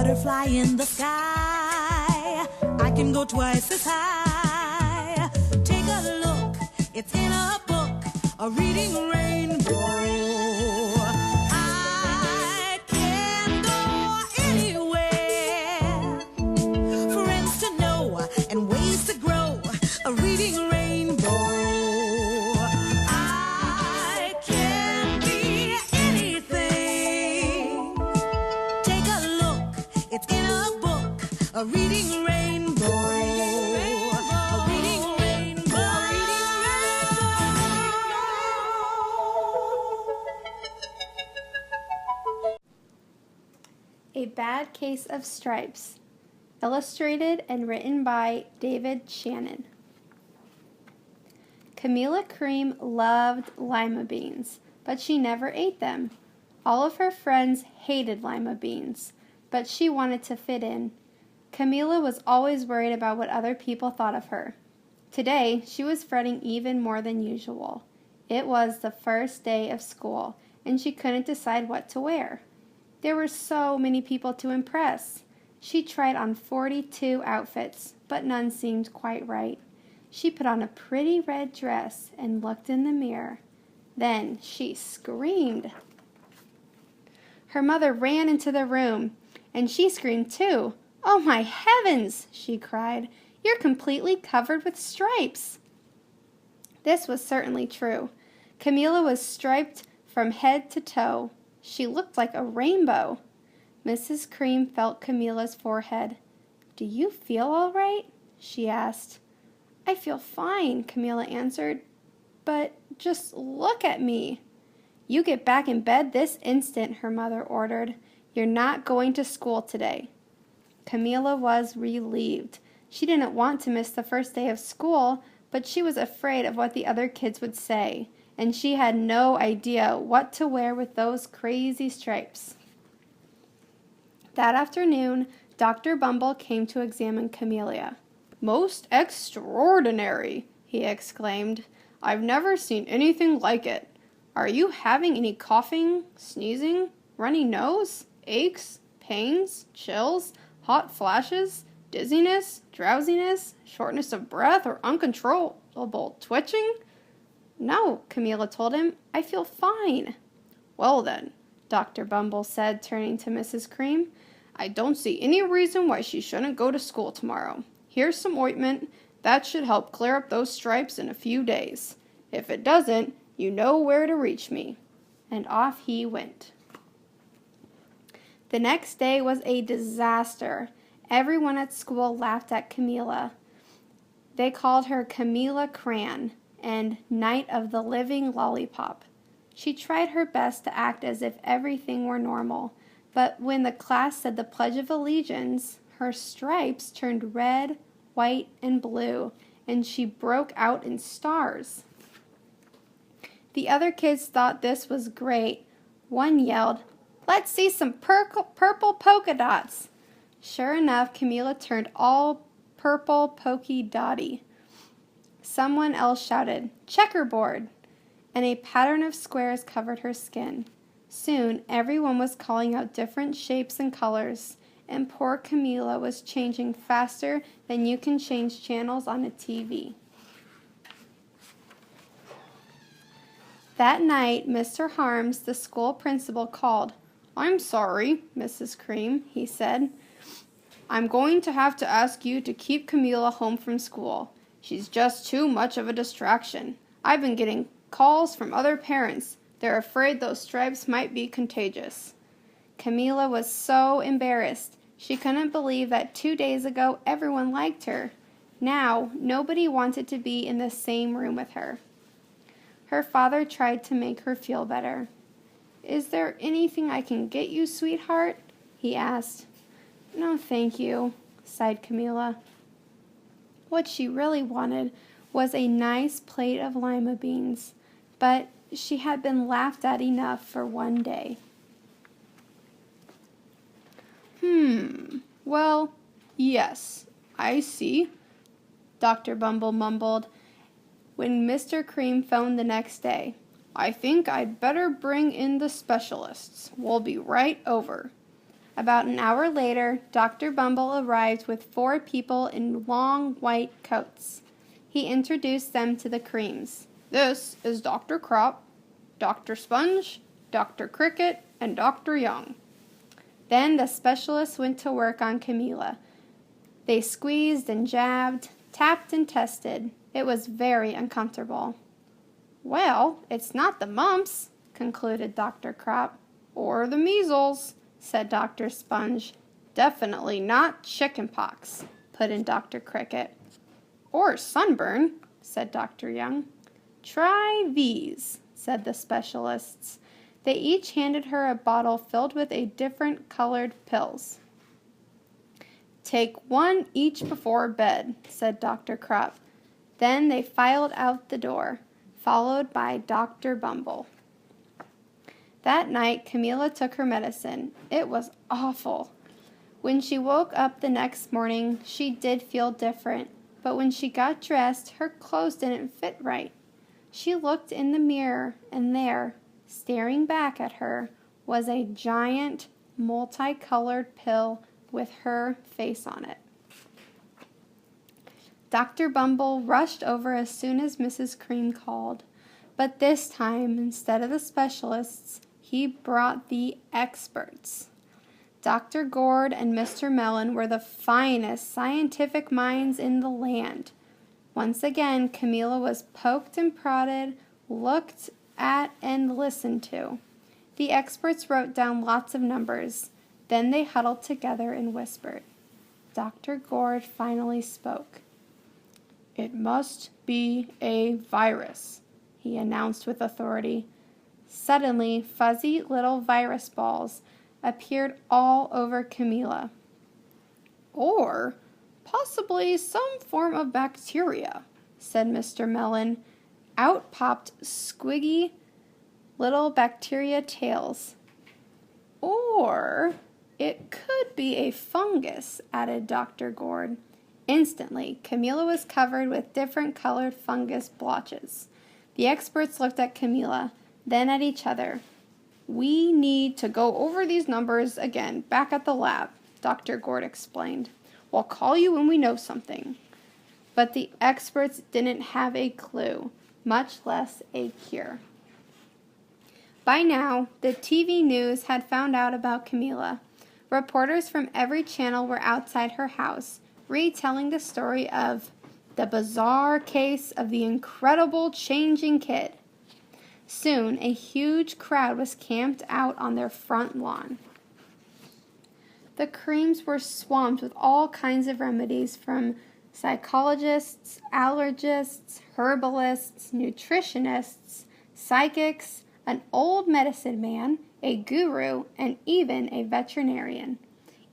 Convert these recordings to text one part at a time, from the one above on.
butterfly in the sky. I can go twice as high. Take a look, it's in a book, a reading rainbow. I can go anywhere. Friends to know and ways to grow, a reading rainbow. I can be anything. Take a look, it's in a book, a reading rainbow. A reading rainbow. A Bad Case of Stripes, illustrated and written by David Shannon. Camilla Cream loved lima beans, but she never ate them. All of her friends hated lima beans, but she wanted to fit in. Camilla was always worried about what other people thought of her. Today, she was fretting even more than usual. It was the first day of school, and she couldn't decide what to wear. There were so many people to impress. She tried on 42 outfits, but none seemed quite right. She put on a pretty red dress and looked in the mirror. Then she screamed. Her mother ran into the room, and she screamed too. "Oh, my heavens!" she cried. "You're completely covered with stripes." This was certainly true. Camilla was striped from head to toe. She looked like a rainbow. Mrs. Cream felt Camilla's forehead. "Do you feel all right?" she asked. "I feel fine," Camilla answered. "But just look at me." "You get back in bed this instant," her mother ordered. "You're not going to school today." Camilla was relieved. She didn't want to miss the first day of school, but she was afraid of what the other kids would say, and she had no idea what to wear with those crazy stripes. That afternoon, Dr. Bumble came to examine Camilla. "Most extraordinary!" he exclaimed. "I've never seen anything like it. Are you having any coughing, sneezing, runny nose, aches, pains, chills, hot flashes, dizziness, drowsiness, shortness of breath, or uncontrollable twitching?" "No," Camilla told him. "I feel fine." "Well then," Dr. Bumble said, turning to Mrs. Cream, "I don't see any reason why she shouldn't go to school tomorrow. Here's some ointment. That should help clear up those stripes in a few days. If it doesn't, you know where to reach me." And off he went. The next day was a disaster. Everyone at school laughed at Camilla. They called her Camilla Cran and Night of the Living Lollipop. She tried her best to act as if everything were normal, but when the class said the Pledge of Allegiance, her stripes turned red, white, and blue, and she broke out in stars. The other kids thought this was great. One yelled, "Let's see some purple polka dots." Sure enough, Camilla turned all purple polka dotty. Someone else shouted, "Checkerboard!" and a pattern of squares covered her skin. Soon, everyone was calling out different shapes and colors, and poor Camilla was changing faster than you can change channels on a TV. That night, Mr. Harms, the school principal, called. "I'm sorry, Mrs. Cream," he said. "I'm going to have to ask you to keep Camilla home from school. She's just too much of a distraction. I've been getting calls from other parents. They're afraid those stripes might be contagious." Camilla was so embarrassed. She couldn't believe that 2 days ago everyone liked her. Now, nobody wanted to be in the same room with her. Her father tried to make her feel better. "Is there anything I can get you, sweetheart?" he asked. "No, thank you," sighed Camilla. What she really wanted was a nice plate of lima beans, but she had been laughed at enough for one day. Well, yes, I see," Dr. Bumble mumbled when Mr. Cream phoned the next day. "I think I'd better bring in the specialists. We'll be right over." About an hour later, Dr. Bumble arrived with 4 people in long white coats. He introduced them to the Creams. This is Dr. Crop, Dr. Sponge, Dr. Cricket, and Dr. Young. Then the specialists went to work on Camilla. They squeezed and jabbed, tapped and tested. It was very uncomfortable. Well, it's not the mumps, concluded Dr. Crop. Or the measles, said Dr. Sponge. Definitely not chickenpox, put in Dr. Cricket. Or sunburn, said Dr. Young. Try these, said the specialists. They each handed her a bottle filled with a different colored pills. Take 1 each before bed, said Dr. Crop. Then they filed out the door, followed by Dr. Bumble. That night, Camilla took her medicine. It was awful. When she woke up the next morning, she did feel different, but when she got dressed, her clothes didn't fit right. She looked in the mirror, and there, staring back at her, was a giant, multicolored pill with her face on it. Dr. Bumble rushed over as soon as Mrs. Cream called, but this time, instead of the specialists, he brought the experts. Dr. Gord and Mr. Mellon were the finest scientific minds in the land. Once again, Camilla was poked and prodded, looked at, and listened to. The experts wrote down lots of numbers. Then they huddled together and whispered. Dr. Gord finally spoke. It must be a virus, he announced with authority. Suddenly, fuzzy little virus balls appeared all over Camilla. Or possibly some form of bacteria, said Mr. Mellon. Out popped squiggy little bacteria tails. Or it could be a fungus, added Dr. Gord. Instantly, Camilla was covered with different colored fungus blotches. The experts looked at Camilla, then at each other. We need to go over these numbers again back at the lab, Dr. Gord explained. We'll call you when we know something. But the experts didn't have a clue, much less a cure. By now, the TV news had found out about Camilla. Reporters from every channel were outside her house, retelling the story of the bizarre case of the incredible changing kid. Soon, a huge crowd was camped out on their front lawn. The Creams were swamped with all kinds of remedies from psychologists, allergists, herbalists, nutritionists, psychics, an old medicine man, a guru, and even a veterinarian.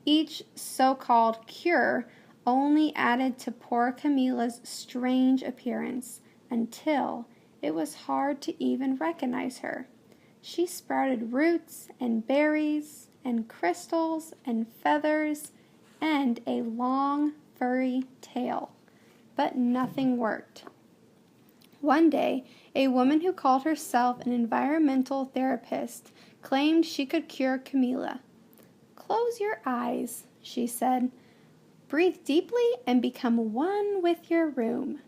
Each so-called cure only added to poor Camilla's strange appearance until it was hard to even recognize her. She sprouted roots and berries and crystals and feathers and a long, furry tail, but nothing worked. One day, a woman who called herself an environmental therapist claimed she could cure Camilla. Close your eyes, she said. Breathe deeply and become one with your room.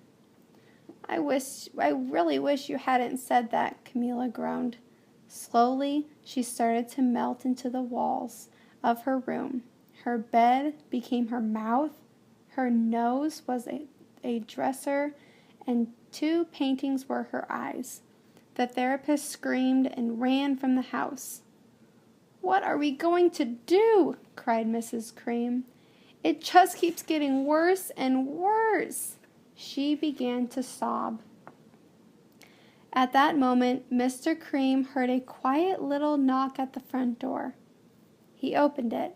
I really wish you hadn't said that, Camilla groaned. Slowly, she started to melt into the walls of her room. Her bed became her mouth, her nose was a dresser, and 2 paintings were her eyes. The therapist screamed and ran from the house. What are we going to do? Cried Mrs. Cream. It just keeps getting worse and worse. She began to sob. At that moment, Mr. Cream heard a quiet little knock at the front door. He opened it,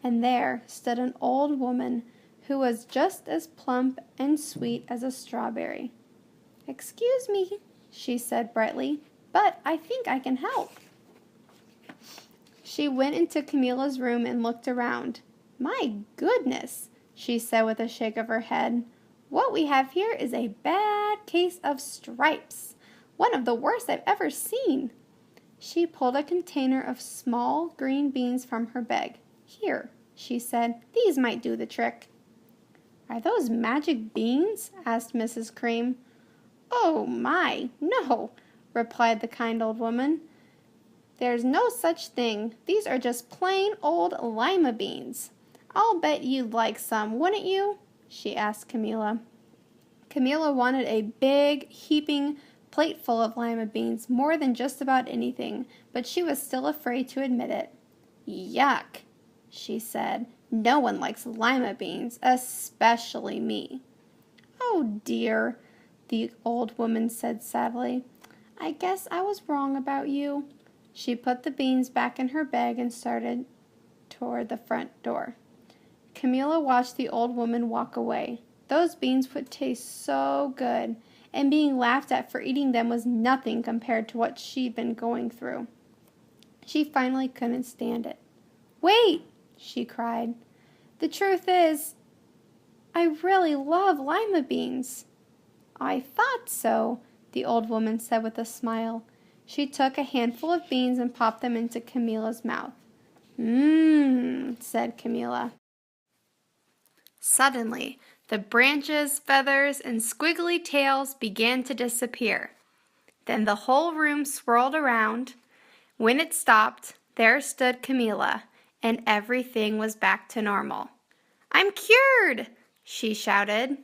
and there stood an old woman who was just as plump and sweet as a strawberry. Excuse me, she said brightly, but I think I can help. She went into Camilla's room and looked around. My goodness, she said with a shake of her head. What we have here is a bad case of stripes, one of the worst I've ever seen. She pulled a container of small green beans from her bag. Here, she said, these might do the trick. Are those magic beans? Asked Mrs. Cream. Oh my, no, replied the kind old woman. There's no such thing. These are just plain old lima beans. I'll bet you'd like some, wouldn't you? She asked Camilla. Camilla wanted a big, heaping plateful of lima beans more than just about anything, but she was still afraid to admit it. Yuck, she said. No one likes lima beans, especially me. Oh dear, the old woman said sadly. I guess I was wrong about you. She put the beans back in her bag and started toward the front door. Camilla watched the old woman walk away. Those beans would taste so good, and being laughed at for eating them was nothing compared to what she'd been going through. She finally couldn't stand it. Wait, she cried. The truth is, I really love lima beans. I thought so, the old woman said with a smile. She took a handful of beans and popped them into Camilla's mouth. Mmm, said Camilla. Suddenly, the branches, feathers, and squiggly tails began to disappear. Then the whole room swirled around. When it stopped, there stood Camilla, and everything was back to normal. I'm cured, she shouted.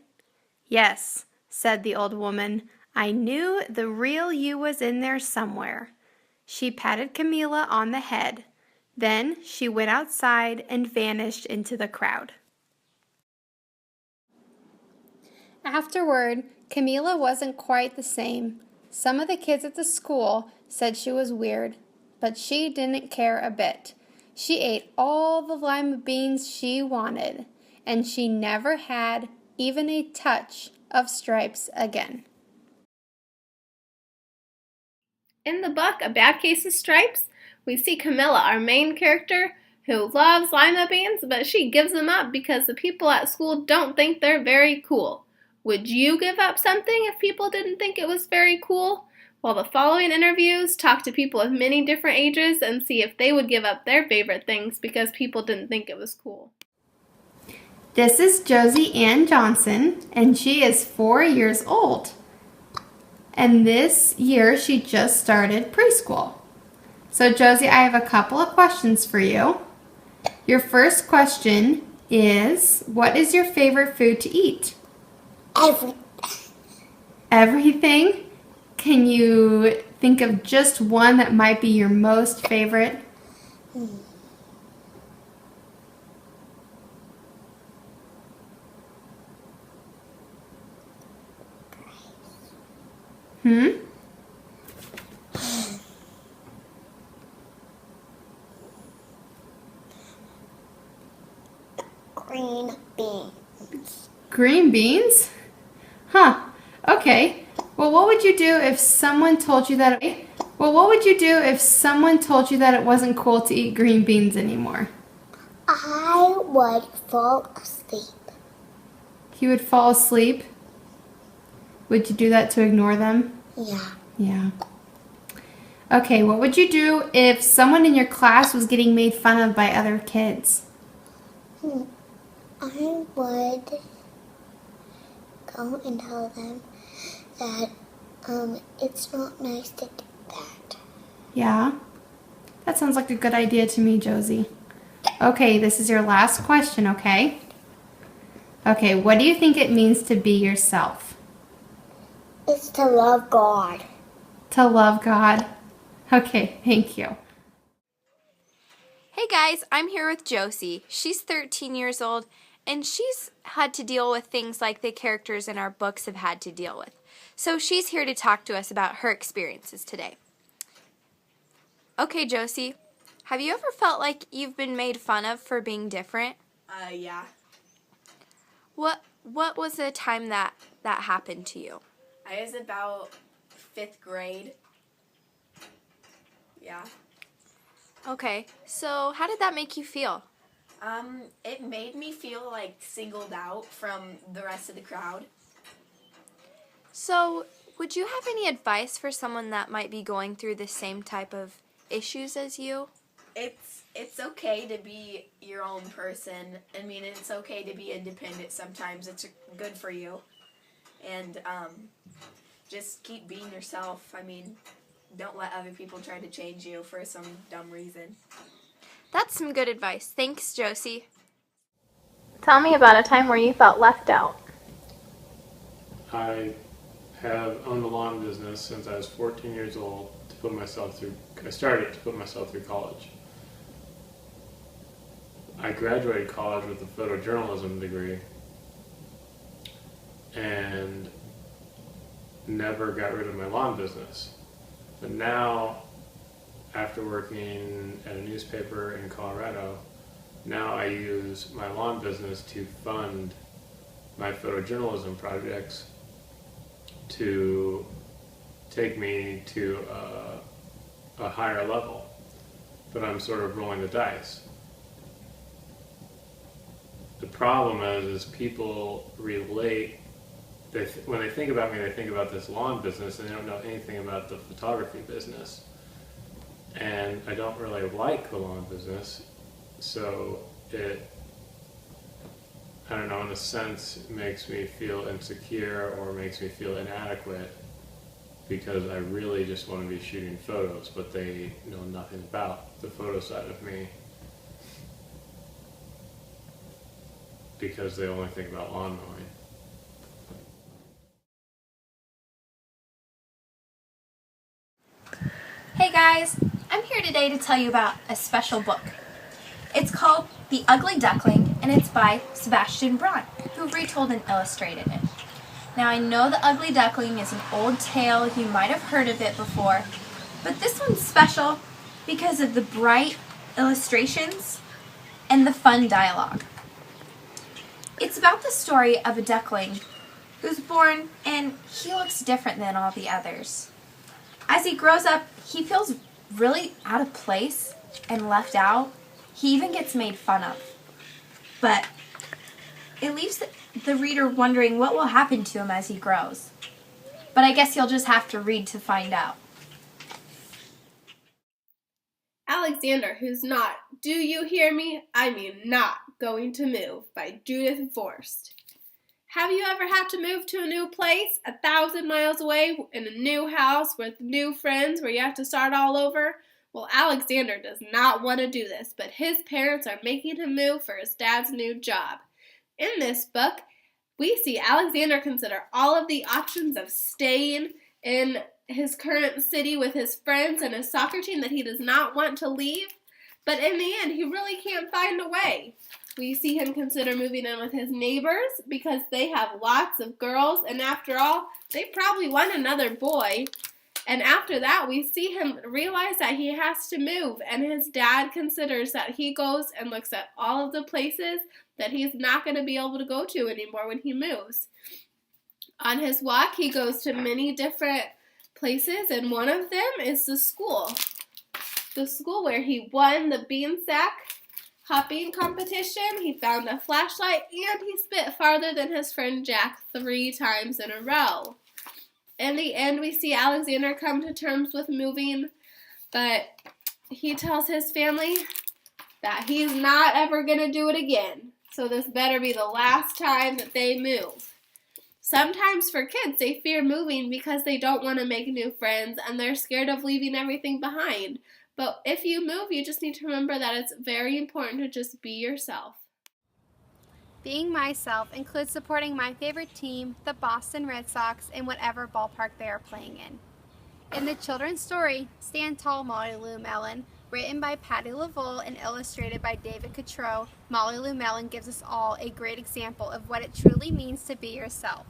Yes, said the old woman. I knew the real you was in there somewhere. She patted Camilla on the head. Then she went outside and vanished into the crowd. Afterward, Camilla wasn't quite the same. Some of the kids at the school said she was weird, but she didn't care a bit. She ate all the lima beans she wanted, and she never had even a touch of stripes again. In the book A Bad Case of Stripes, we see Camilla, our main character, who loves lima beans, but she gives them up because the people at school don't think they're very cool. Would you give up something if people didn't think it was very cool? Well, the following interviews talk to people of many different ages and see if they would give up their favorite things because people didn't think it was cool. This is Josie Ann Johnson, and she is 4 years old. And this year, she just started preschool. So, Josie, I have a couple of questions for you. Your first question is, what is your favorite food to eat? Everything? Can you think of just one that might be your most favorite? Green beans. Green beans? Huh. Okay. Well, what would you do if someone told you that it wasn't cool to eat green beans anymore? I would fall asleep. You would fall asleep? Would you do that to ignore them? Yeah. Yeah. Okay, what would you do if someone in your class was getting made fun of by other kids? I would go and tell them that it's not nice to do that. Yeah? That sounds like a good idea to me, Josie. Okay, this is your last question, okay? Okay, what do you think it means to be yourself? It's to love God. To love God? Okay, thank you. Hey guys, I'm here with Josie. She's 13 years old, and she's had to deal with things like the characters in our books have had to deal with. So she's here to talk to us about her experiences today. Okay, Josie, have you ever felt like you've been made fun of for being different? Yeah. What was the time that happened to you? I was about 5th grade. Yeah. Okay, so how did that make you feel? It made me feel like singled out from the rest of the crowd. So, would you have any advice for someone that might be going through the same type of issues as you? it's okay to be your own person. I mean, it's okay to be independent sometimes. It's good for you. And just keep being yourself. I mean, don't let other people try to change you for some dumb reason. That's some good advice. Thanks, Josie. Tell me about a time where you felt left out. I have owned a lawn business since I was 14 years old I started to put myself through college. I graduated college with a photojournalism degree and never got rid of my lawn business. But now, after working at a newspaper in Colorado, now I use my lawn business to fund my photojournalism projects to take me to a higher level. But I'm sort of rolling the dice. The problem is people relate, when they think about me, they think about this lawn business and they don't know anything about the photography business. And I don't really like the lawn business, so I don't know, in a sense, makes me feel insecure or makes me feel inadequate because I really just want to be shooting photos, but they know nothing about the photo side of me because they only think about lawn mowing. Hey guys, I'm here today to tell you about a special book. It's called The Ugly Duckling, and it's by Sebastian Braun, who retold and illustrated it. Now I know The Ugly Duckling is an old tale, you might have heard of it before, but this one's special because of the bright illustrations and the fun dialogue. It's about the story of a duckling who's born and he looks different than all the others. As he grows up, he feels really out of place and left out. He even gets made fun of. But it leaves the reader wondering what will happen to him as he grows. But I guess you'll just have to read to find out. Alexander, who's not, do you hear me? I mean not going to move, by Judith Forst. Have you ever had to move to a new place, 1,000 miles away, in a new house with new friends where you have to start all over? Well, Alexander does not want to do this, but his parents are making him move for his dad's new job. In this book, we see Alexander consider all of the options of staying in his current city with his friends and his soccer team that he does not want to leave, but in the end, he really can't find a way. We see him consider moving in with his neighbors because they have lots of girls, and after all, they probably want another boy. And after that, we see him realize that he has to move, and his dad considers that he goes and looks at all of the places that he's not going to be able to go to anymore when he moves. On his walk, he goes to many different places, and one of them is the school. The school where he won the bean sack hopping competition, he found a flashlight, and he spit farther than his friend Jack 3 times in a row. In the end, we see Alexander come to terms with moving, but he tells his family that he's not ever going to do it again. So this better be the last time that they move. Sometimes for kids, they fear moving because they don't want to make new friends and they're scared of leaving everything behind. But if you move, you just need to remember that it's very important to just be yourself. Being myself includes supporting my favorite team, the Boston Red Sox, in whatever ballpark they are playing in. In the children's story, Stand Tall, Molly Lou Mellon, written by Patty LaVolle and illustrated by David Cotreau, Molly Lou Mellon gives us all a great example of what it truly means to be yourself.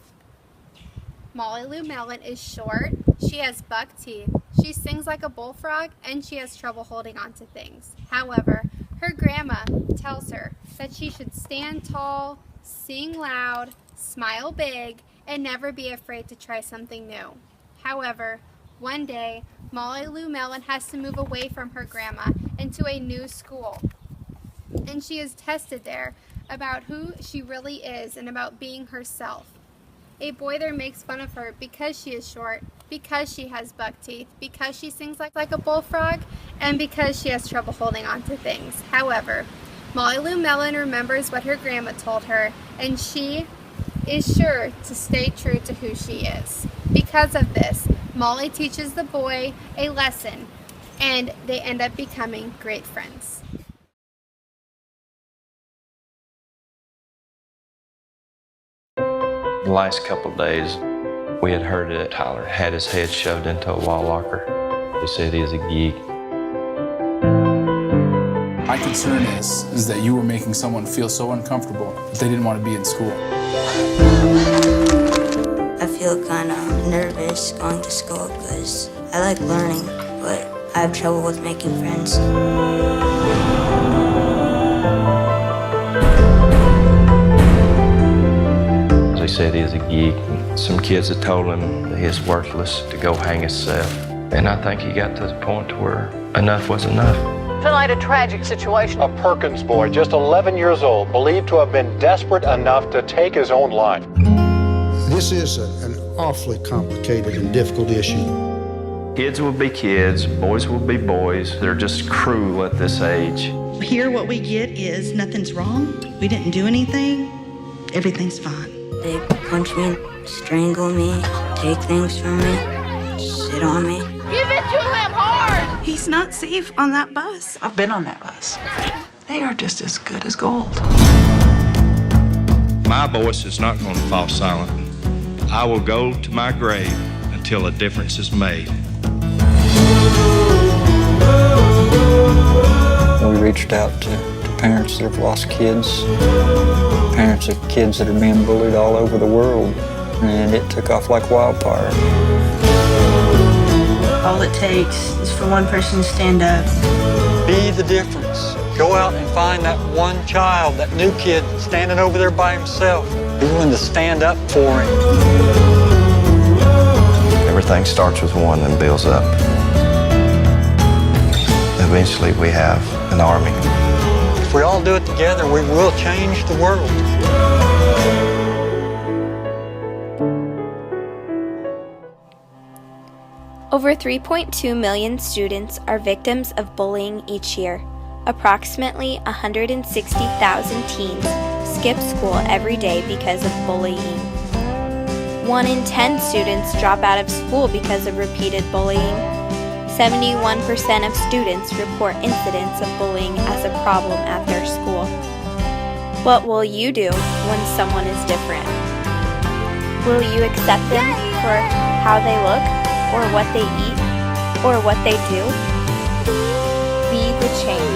Molly Lou Mellon is short, she has buck teeth, she sings like a bullfrog, and she has trouble holding on to things. However, her grandma tells her that she should stand tall, sing loud, smile big, and never be afraid to try something new. However, one day, Molly Lou Mellon has to move away from her grandma into a new school. And she is tested there about who she really is and about being herself. A boy there makes fun of her because she is short, because she has buck teeth, because she sings like a bullfrog, and because she has trouble holding on to things. However, Molly Lou Mellon remembers what her grandma told her, and she is sure to stay true to who she is. Because of this, Molly teaches the boy a lesson, and they end up becoming great friends. The last couple of days, we had heard that Tyler had his head shoved into a wall locker. They said he was a geek. My concern is that you were making someone feel so uncomfortable that they didn't want to be in school. I feel kind of nervous going to school because I like learning, but I have trouble with making friends. They said he was a geek. Some kids had told him that he was worthless, to go hang himself. And I think he got to the point where enough was enough. Tonight, a tragic situation. A Perkins boy, just 11 years old, believed to have been desperate enough to take his own life. This is an awfully complicated and difficult issue. Kids will be kids, boys will be boys. They're just cruel at this age. Here, what we get is nothing's wrong. We didn't do anything. Everything's fine. They punch me, strangle me, take things from me, sit on me. Give it to him hard! He's not safe on that bus. I've been on that bus. They are just as good as gold. My voice is not going to fall silent. I will go to my grave until a difference is made. We reached out to parents that have lost kids, parents of kids that are being bullied all over the world, and it took off like wildfire. All it takes is for one person to stand up. Be the difference. Go out and find that one child, that new kid standing over there by himself. Be willing to stand up for him. Everything starts with one and builds up. Eventually we have an army. If we all do it together, we will change the world. Over 3.2 million students are victims of bullying each year. Approximately 160,000 teens skip school every day because of bullying. 1 in 10 students drop out of school because of repeated bullying. 71% of students report incidents of bullying as a problem at their school. What will you do when someone is different? Will you accept them for how they look, or what they eat, or what they do? Be the change.